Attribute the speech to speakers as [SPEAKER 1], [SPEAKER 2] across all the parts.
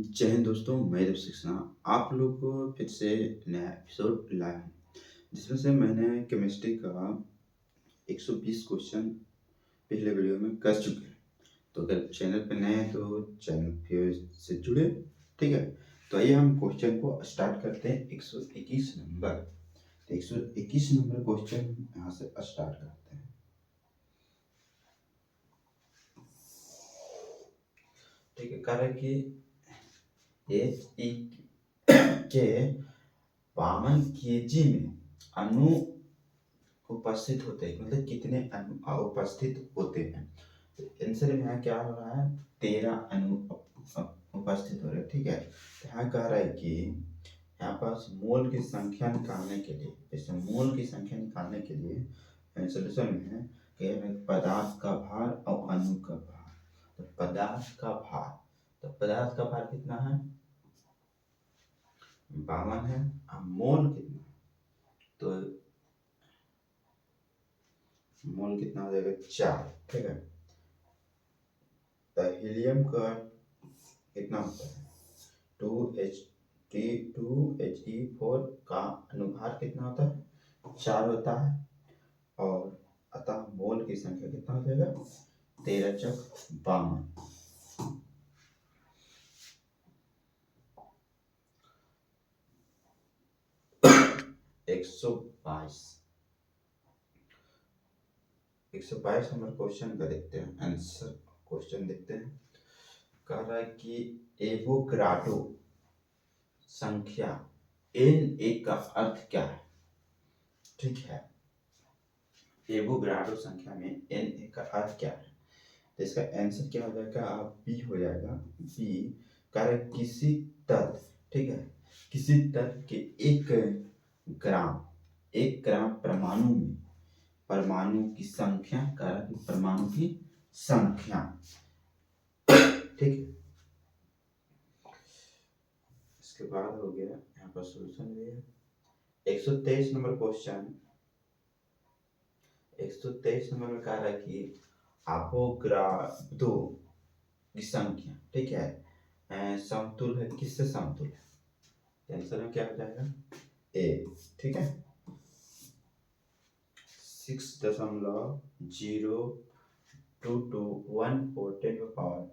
[SPEAKER 1] जय हिंद दोस्तों, मैं देव सिक्सेना आप लोग को फिर से नया एपिसोड लाया हूँ, जिसमें से मैंने केमिस्ट्री का 120 क्वेश्चन पिछले वीडियो में कर चुके हैं। तो अगर चैनल पे नए हैं तो चैनल फिर से जुड़े, ठीक है। तो आइए हम क्वेश्चन को स्टार्ट करते हैं 121 नंबर। तो 121 नंबर क्वेश्चन यहाँ से स्टार्ट करते हैं। ठीक है, कारण कि एक के 52 kg में अणु उपस्थित होते हैं, मतलब कितने अणु उपस्थित होते हैं। तो आंसर में यहाँ क्या हो रहा है, 13 अणु उपस्थित हो रहे हैं, ठीक है। तो यहाँ कह रहा है कि यहाँ पास मोल की संख्या निकालने के लिए, जैसे मोल की संख्या निकालने के लिए सोल्यूशन में है कि पदार्थ का भार और अणु का भार। तो पदार्थ का भार, तो पदार्थ का भार कितना है, 52 है। अब मोल कितना, तो मोल कितना हो जाएगा, 4, ठीक है। तो हीलियम का कितना होता है, 2He2He4 का अनुभार कितना होता है, 4 होता है। और अतः मोल की संख्या कितना हो जाएगा, 13 चक 52। 122 नंबर क्वेश्चन का देखते हैं आंसर। क्वेश्चन देखते हैं, कह रहा है कि एवोगाड्रो संख्या Na का अर्थ क्या है, ठीक है। एवोगाड्रो संख्या में Na का अर्थ क्या है, तो इसका आंसर क्या हो जाएगा, बी हो जाएगा। बी कारण किसी तत्व, ठीक है, किसी तत्व के 1 ग्राम परमाणु में परमाणु की संख्या, कारण परमाणु की संख्या, ठीक है। इसके बाद हो गया यहाँ पर सोल्यूशन भी है। 123 नंबर क्वेश्चन, 123 नंबर में कह रहा है कि अवोगाड्रो की संख्या, ठीक है, समतुल है, किससे समतुल है, आंसर में क्या हो जाएगा, ए, ठीक है। 6.0214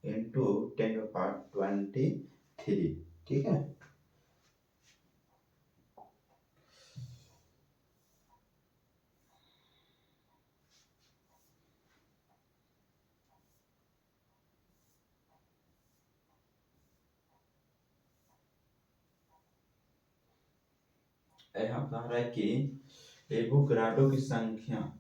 [SPEAKER 1] into 10⁻23, ठीक है। यहाँ कह रहा है कि एवोगाड्रो की संख्या,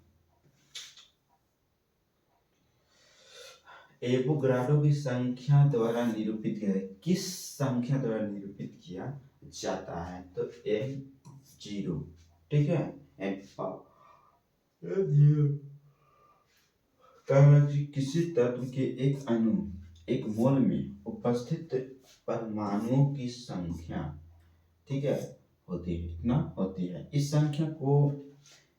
[SPEAKER 1] एवोगाड्रो की संख्या द्वारा निरूपित किया, किस संख्या द्वारा निरूपित किया जाता है, तो m0, ठीक है। किसी तत्व के एक अणु, एक मोल में उपस्थित परमाणुओं की संख्या, ठीक है, होती है, कितना होती है। इस संख्या को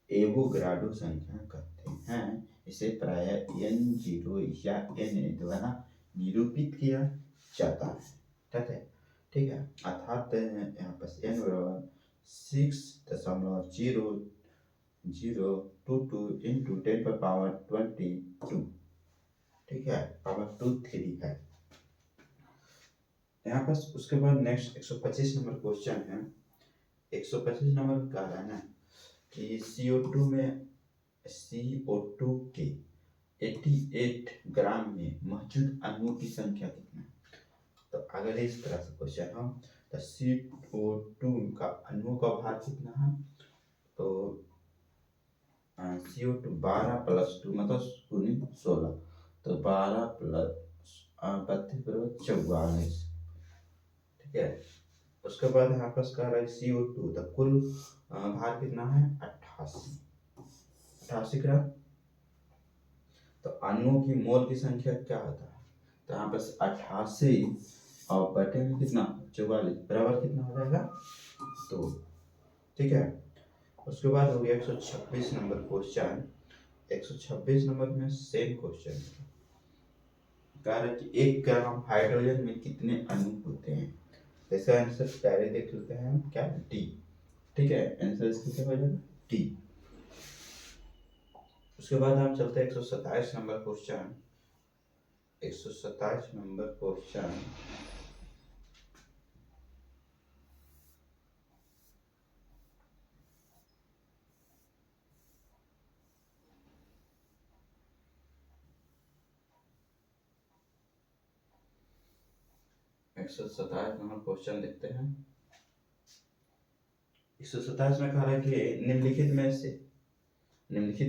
[SPEAKER 1] एवोगाड्रो संख्या कहते हैं। इसे प्राय n0 या Na द्वारा निरूपित किया जाता है, ठीक है, ठीक है। अर्थात यहाँ पर n बराबर 6.0022 into 10⁻22, ठीक है, पावर 23 है यहाँ पर। उसके बाद नेक्स्ट 125 नंबर क्वेश्चन है। 125 नंबर कह रहा है ना कि CO2 के 88 ग्राम में मौजूद अणुओं की संख्या कितना है। तो अगर इस तरह से क्वेश्चन हो तो CO2 का अणुओं का भार कितना है, तो CO2 12 + 2 मतलब 16, तो 12 + 32 44, ठीक है। उसके बाद यहाँ पर कह रहा है CO2 तो कुल भार कितना है, 88 ग्राम। तो अणुओं की मोल की संख्या क्या होता है, तो यहाँ पर 88 और बटे में कितना, 44, बराबर कितना हो जाएगा, तो, ठीक है। उसके बाद हो गया 126 नंबर क्वेश्चन। 126 नंबर में सेम क्वेश्चन, कह रहा है कि 1 ग्राम हाइड्रोजन में कितने अणु होते हैं। तो इसका आंसर पहले देख लेते हैं हम, क्या, डी। ठीक है, आंसर इसका क्या हो जाएगा, डी। उसके बाद हम चलते हैं 127 number question. 127 number question, number question देखते हैं। 127 में कह रहा है कि निम्नलिखित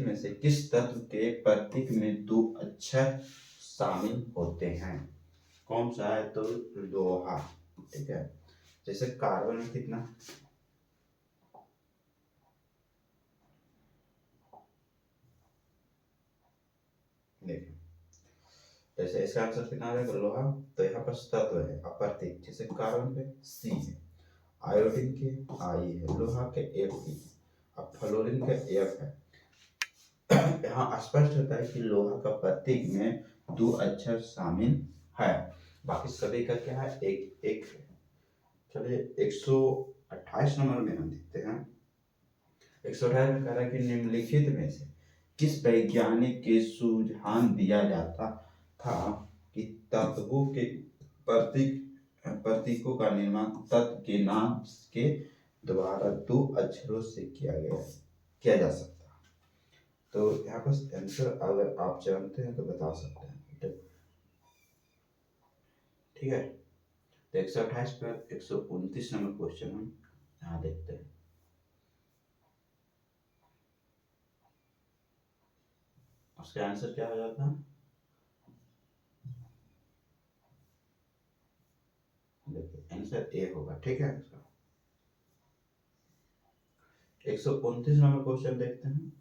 [SPEAKER 1] में से किस तत्व के प्रतीक में 2 अक्षर शामिल होते हैं। कौन सा है, तो लोहा। ठीक है, जैसे कार्बन में कितना, देखिए जैसे इसका आंसर कितना आ जाएगा, लोहा। तो यहाँ पर तत्व है अप्रतीक, जैसे कार्बन पे सी है, आयोडीन के आई है, लोहा के एफ है, अब फ्लोरीन के एफ है। यहाँ स्पष्ट होता है कि लोहा का प्रतीक में 2 अक्षर शामिल है, बाकी सभी का क्या है, एक एक है। चलिए 128 नंबर में हम देखते हैं। 128 में कह रहा है कि निम्नलिखित में से किस वैज्ञानिक के सुझाव दिया जाता था कि तत्वों के प्रतीकों का निर्माण तत्व के नाम के द्वारा 2 अक्षरों से किया जा सकता है। तो यहाँ पर आंसर अगर आप जानते हैं तो बता सकते हैं। ठीक है, तो 128 पर 129 नंबर क्वेश्चन हम यहाँ देखते हैं। उसका आंसर क्या हो जाता है, देखिए आंसर ए होगा। ठीक है, 129 नंबर क्वेश्चन देखते हैं।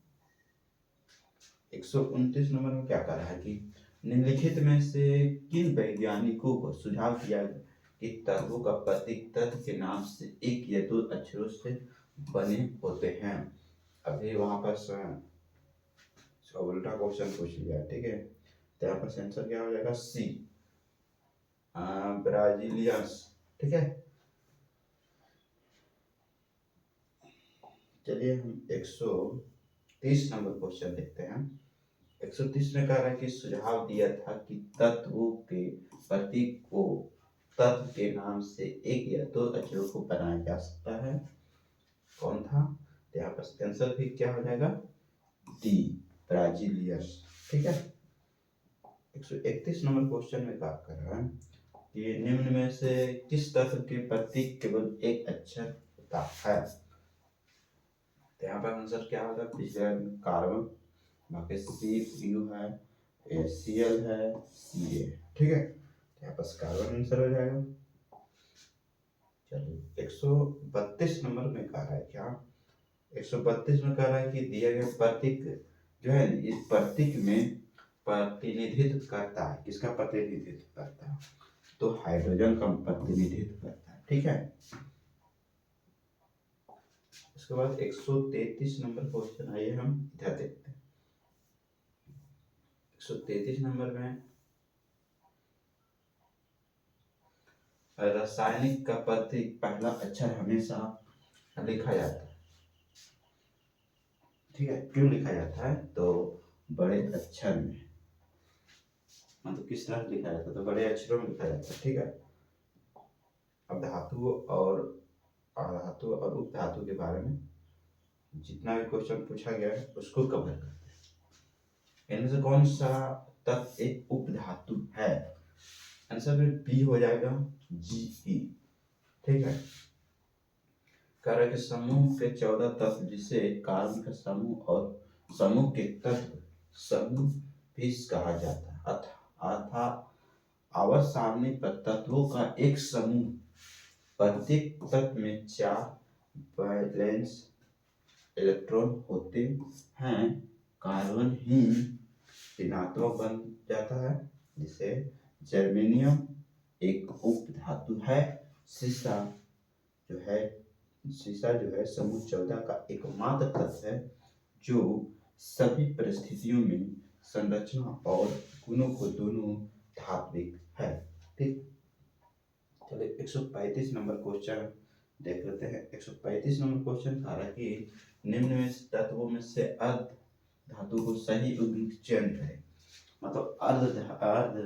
[SPEAKER 1] 129 नंबर में क्या कर रहा है कि निम्नलिखित में से किन वैज्ञानिकों को सुझाव दिया कि तत्वों का प्रतीक तत्व के नाम से 1 या 2 अक्षरों से बने होते हैं। अभी वहां पर उल्टा क्वेश्चन पूछ लिया। ठीक है, तो यहाँ पर आंसर क्या हो जाएगा, सी, ब्राजीलियंस। ठीक है, चलिए हम 130 नंबर क्वेश्चन देखते हैं। 130 में कह रहा है कि सुझाव दिया था कि तत्वों के प्रतीक को तत्व के नाम से 1 या 2 अक्षरों को बनाया जा सकता है। कौन था, तो यहाँ पर आंसर भी क्या हो जाएगा, डी, ब्राजीलियस। ठीक है, 131 नंबर क्वेश्चन में क्या कर रहा है कि निम्न में से किस तत्व के प्रतीक केवल 1 अक्षर होता है। तो यहाँ पर आंसर क्या होगा, पिछले कार्बन, बाकी सी यू है, Cl है, Ca। ठीक है, यहाँ पर कार्बन आंसर हो जाएगा। चलिए 132 नंबर में कह रहा है क्या, 132 में कह रहा है कि दिया गया प्रतीक जो है इस प्रतीक में प्रतिनिधित्व करता है, किसका प्रतिनिधित्व करता है, तो हाइड्रोजन का प्रतिनिधित्व करता है। ठीक है, उसके बाद 133 नंबर क्वेश्चन, आइए हम इधर देखते हैं। 133 नंबर में रासायनिक का प्रतीक पहला अक्षर हमेशा लिखा जाता है। ठीक है, क्यों लिखा जाता है, तो बड़े अक्षर में, मतलब किस तरह लिखा जाता है, तो बड़े अक्षरों में लिखा जाता है। ठीक है, अब धातु और उपधातु के बारे में जितना भी क्वेश्चन पूछा गया है उसको कवर करते हैं। इनमें से कौन सा तत्व एक उपधातु है, आंसर में बी हो जाएगा, Ge। ठीक है, कार्य के समूह के 14 तत्व, जिसे कार्बन का समूह और समूह के तत्व समूह भी कहा जाता है, अर्थात आवर्त सारणी पर तत्वों का एक समूह, प्रत्येक तत्व में 4 वैलेंस इलेक्ट्रॉन होते हैं। कार्बन ही ऋणात्मक बन जाता है, जिसे जर्मेनियम एक उप धातु है। सीसा जो है समूह 14 का एकमात्र तत्व है जो सभी परिस्थितियों में संरचना और गुणों को दोनों धात्विक है। ठीक, चलिए 135 नंबर क्वेश्चन देख लेते हैं। 135 नंबर क्वेश्चन कह रहा है कि निम्न में तत्वों में से अर्ध धातु को सही चयन करें। मतलब अर्ध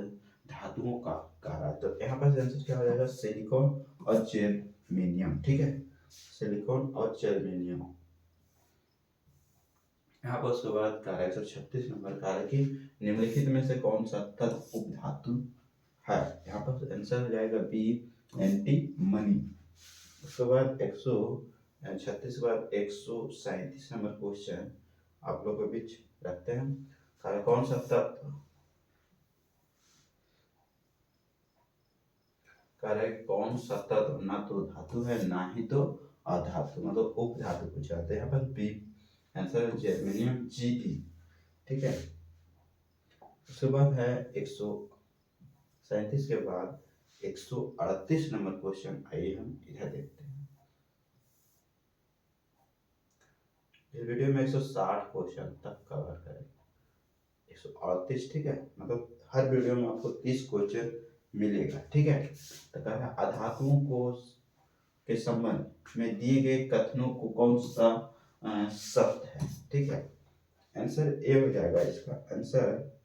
[SPEAKER 1] धातुओं का कह रहा है, तो यहाँ पर आंसर क्या हो जाएगा, सिलिकॉन और जर्मेनियम। ठीक है, सिलिकॉन और जर्मेनियम। यहाँ पर उसके बाद कह रहा है 136 नंबर कह रहा है कि निम्नलिखित में से कौन सा तत्व उपधातु है। यहाँ पर आंसर हो जाएगा बी, एंटीमनी। उसके बाद 136 के बाद 137 नंबर क्वेश्चन आप लोगों के बीच रखते हैं। कौन सा तत्व कौन सा तत्व ना तो धातु है ना ही तो अधातु, मतलब उपधातु पूछा जाता है। यहाँ पर बी आंसर है जर्मेनियम, Ge। ठीक है, उसके बाद है 137 के बाद 138 नंबर क्वेश्चन। आइए हम इधर देखते हैं। इस वीडियो में 160 क्वेश्चन तक कवर करें। 138, ठीक है, मतलब हर वीडियो में आपको 30 क्वेश्चन मिलेगा। ठीक है, तो कह रहा है अधातुओं को के संबंध में दिए गए कथनों को कौन सा शब्द है। ठीक है, आंसर ए हो जाएगा इसका आंसर।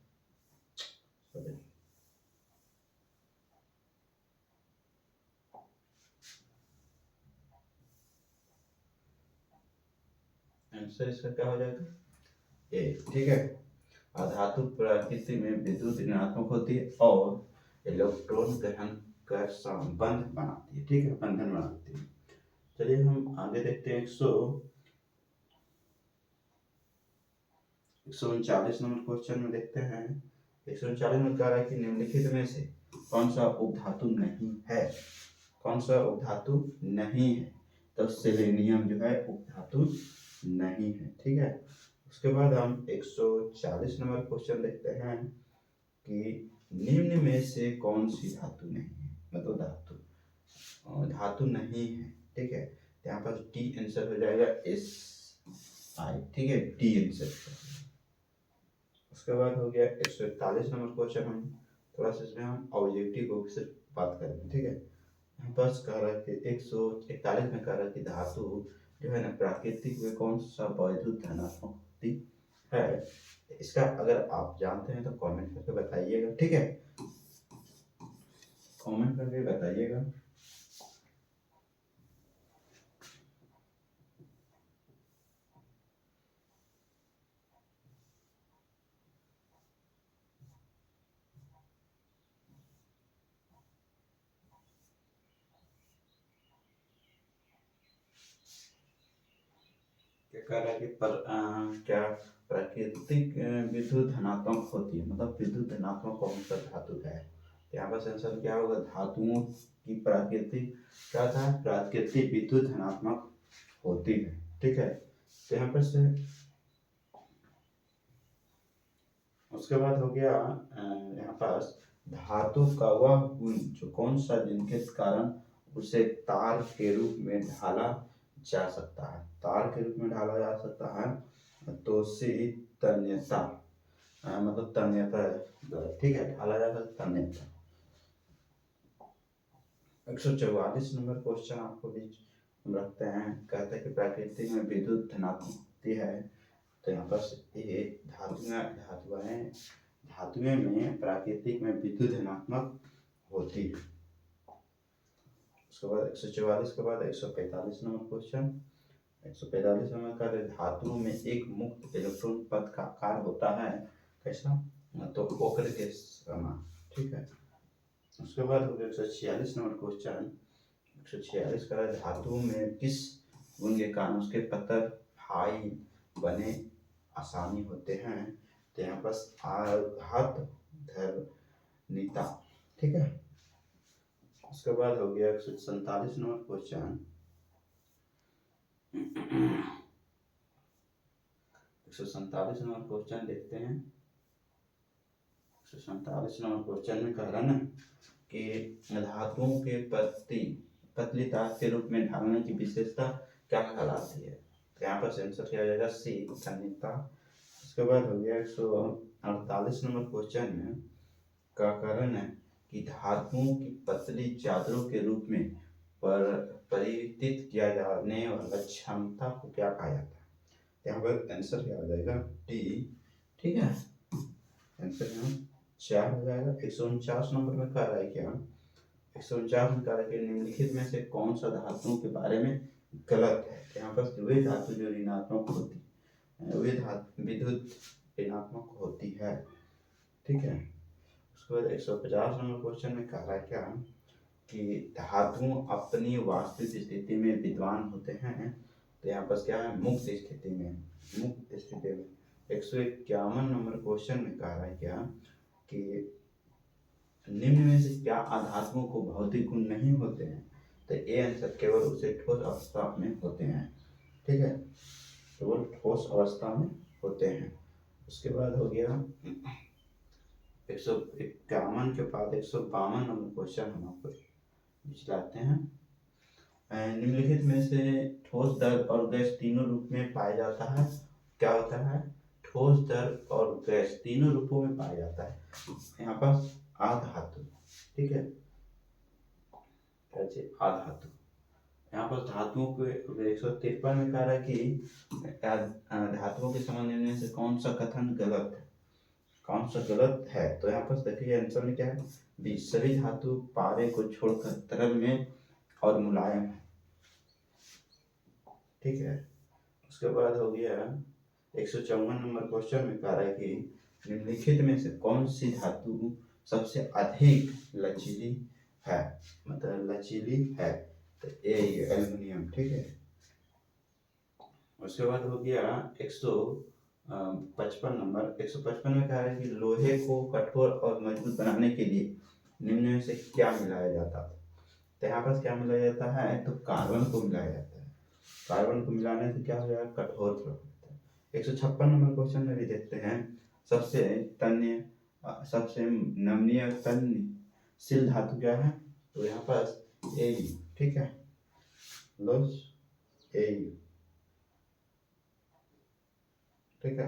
[SPEAKER 1] आंसर इसका क्या हो जाएगा, ए। ठीक है, अधातु प्रकृति में विद्युत ऋणात्मक होती है और इलेक्ट्रॉन ग्रहण कर संबंध बनाती है। ठीक है, बंधन बनाती है। चलिए हम आगे देखते हैं। 139 नंबर क्वेश्चन में देखते हैं। 139 में कह रहा है कि निम्नलिखित में से कौन सा उपधातु नहीं है। कौन सा उपधातु नहीं है, तो सेलेनियम जो है उपधातु नहीं है। ठीक है, उसके बाद हम 140 नंबर क्वेश्चन देखते हैं कि निम्न में से कौन सी धातु नहीं है, मतलब धातु नहीं है। ठीक है, यहाँ पर डी आंसर हो जाएगा SI। ठीक है, डी आंसर। उसके बाद हो गया 141 नंबर क्वेश्चन। हम थोड़ा सा इसमें हम ऑब्जेक्टिव रूप से बात करेंगे। ठीक है, यहाँ पर कह रहा है कि 141 में कह रहा है कि धातु जो है ना प्राकृतिक में कौन सा वैद्युत धनात्मक होती है। इसका अगर आप जानते हैं तो कमेंट करके बताइएगा। ठीक है, कमेंट करके बताइएगा। क्या कह रहा है कि क्या प्राकृतिक विद्युत धनात्मक होती है, मतलब विद्युत धनात्मक कौन सा धातु है। यहाँ पर आंसर क्या होगा, धातुओं की प्राकृतिक क्या था, प्राकृतिक विद्युत धनात्मक होती है। ठीक है, तो यहाँ पर से उसके बाद हो गया यहाँ पास धातु का वह गुण जो कौन सा जिनके कारण उसे तार के रूप में ढाला जा सकता है। तार के रूप में ढाला जा सकता है तो से तन्यता, मतलब तन्यता। ठीक है, ढाला जा सकता है तन्यता। 144 नंबर क्वेश्चन आपको बीच हम रखते हैं। कहते हैं कि प्रकृति में विद्युत धनात्मक होती है, तो यहाँ पर ये धातुएं में प्राकृतिक में विद्युत धनात्मक होती है। उसके बाद 144 के बाद 145 नंबर क्वेश्चन। 145 नंबर का धातुओं में एक मुक्त इलेक्ट्रॉन पथ का आकार होता है कैसा, तो वक्र के समान। ठीक है, उसके बाद हो गया 146 नंबर क्वेश्चन। 146 का धातुओं में किस गुण के कारण उसके पत्थर भाई बने आसानी होते हैं, तो यहाँ पर आघात धर्मिता। ठीक है, उसके बाद हो गया 147 नंबर क्वेश्चन। 147 नंबर क्वेश्चन देखते हैं। 147 नंबर क्वेश्चन में कह रहा ना कि धातुओं के पतली तार के रूप में ढालने की विशेषता क्या कहलाती है, तो यहाँ पर आंसर क्या हो जाएगा, सी तन्यता। उसके बाद हो गया 148 नंबर क्वेश्चन में का कारण है कि धातुओं की पतली चादरों के रूप में परिवर्तित किया जाने वाला क्षमता को क्या कहा जाता है? यहाँ पर आंसर क्या हो जाएगा? डी। ठीक है, आंसर यहाँ 4 हो जाएगा। 149 नंबर में कह रहा है क्या? 149 में कह रहा है कि निम्नलिखित में से कौन सा धातुओं के बारे में गलत है? यहाँ पर वे धातु जो ऋणात्मक होती है, वे धातु विद्युत ऋणात्मक होती है। ठीक है, उसके बाद 150 नंबर क्वेश्चन में कह रहा है क्या कि धातु अपनी वास्तविक स्थिति में विद्वान होते हैं। तो यहाँ पर क्या है? मुक्त स्थिति में। मुक्त स्थिति में 151 नंबर क्वेश्चन में कह रहा है क्या कि निम्न में से क्या अधातुओं को भौतिक गुण नहीं होते हैं? तो ये आंसर केवल उसे ठोस अवस्था में होते हैं। ठीक है, केवल ठोस अवस्था में होते हैं। उसके बाद हो गया 151 के बाद 152 नंबर क्वेश्चन हम आपको दिखलाते हैं। निम्नलिखित में से ठोस, द्रव और गैस तीनों रूप में पाया जाता है। क्या होता है? ठोस, द्रव और गैस तीनों रूपों में पाया जाता है। यहाँ पर आधातु। ठीक है, आधातु। यहाँ पर धातुओं को 153 में कह रहा है कि धातुओं के संबंध में से कौन सा कथन गलत है? कौन सा गलत है? तो यहाँ पर देखिए आंसर में क्या है? बी, सभी धातु पारे को छोड़कर तरल में और मुलायम है। ठीक है, उसके बाद हो गया 154 नंबर क्वेश्चन में कह रहा है कि निम्नलिखित में से कौन सी धातु सबसे अधिक लचीली है? मतलब लचीली है। तो ए एल्युमिनियम। ठीक है, उसके बाद हो गया 155 नंबर। 155 में कह रहा है कि लोहे को कठोर और मजबूत बनाने के लिए निम्न में से क्या मिलाया जाता है? तो यहाँ पर क्या मिलाया जाता है? तो कार्बन को मिलाया जाता है। कार्बन को मिलाने से क्या हो जाएगा? कठोर होता है। 156 नंबर क्वेश्चन में भी देखते हैं, सबसे नमनीय तन्यशील धातु क्या है? तो यहाँ पर ए। ठीक है, लोस ए। ठीक है,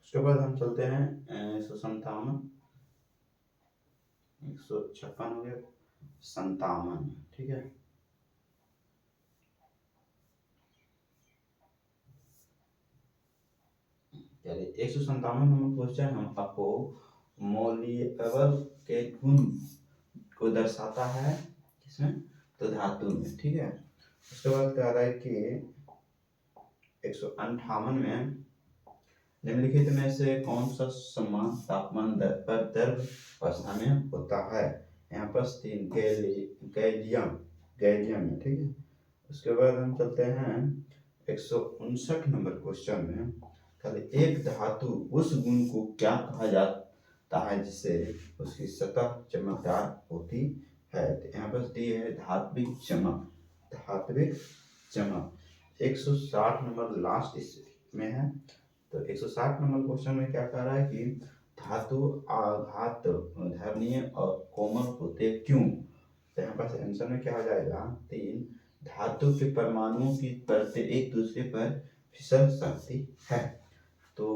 [SPEAKER 1] उसके बाद हम चलते हैं 157, 156 हो गया, 57। ठीक है, चलिए 157 नंबर क्वेश्चन हम आपको मोलिएबल के गुण को दर्शाता है। किसमें? तो धातु में। ठीक है, उसके बाद कह रहा है कि 158 में निम्नलिखित में से कौन सा समान तापमान पर द्रव अवस्था में होता है? यहाँ पर 3 गैलियम। गैलियम है। ठीक है, उसके बाद हम चलते हैं 159 नंबर क्वेश्चन में। एक धातु उस गुण को क्या कहा जाता है जिससे उसकी सतह चमकदार होती है? तो यहाँ पर डी है धात्विक चमक। धात्विक चमक। 160 नंबर लास्ट इसमें है। तो 160 नंबर क्वेश्चन में क्या कह रहा है कि धातु आघात धरणीय और कोमल होते क्यों? तो यहाँ पर आंसर में क्या हो जाएगा? 3, धातु के परमाणुओं की परतें एक दूसरे पर फिसल सकती है। तो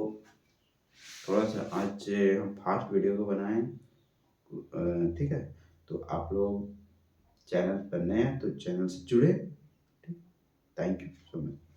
[SPEAKER 1] थोड़ा सा आज हम फास्ट वीडियो को बनाएं। ठीक है, तो आप लोग चैनल पर नए हैं तो चैनल से जुड़े। Thank you so much.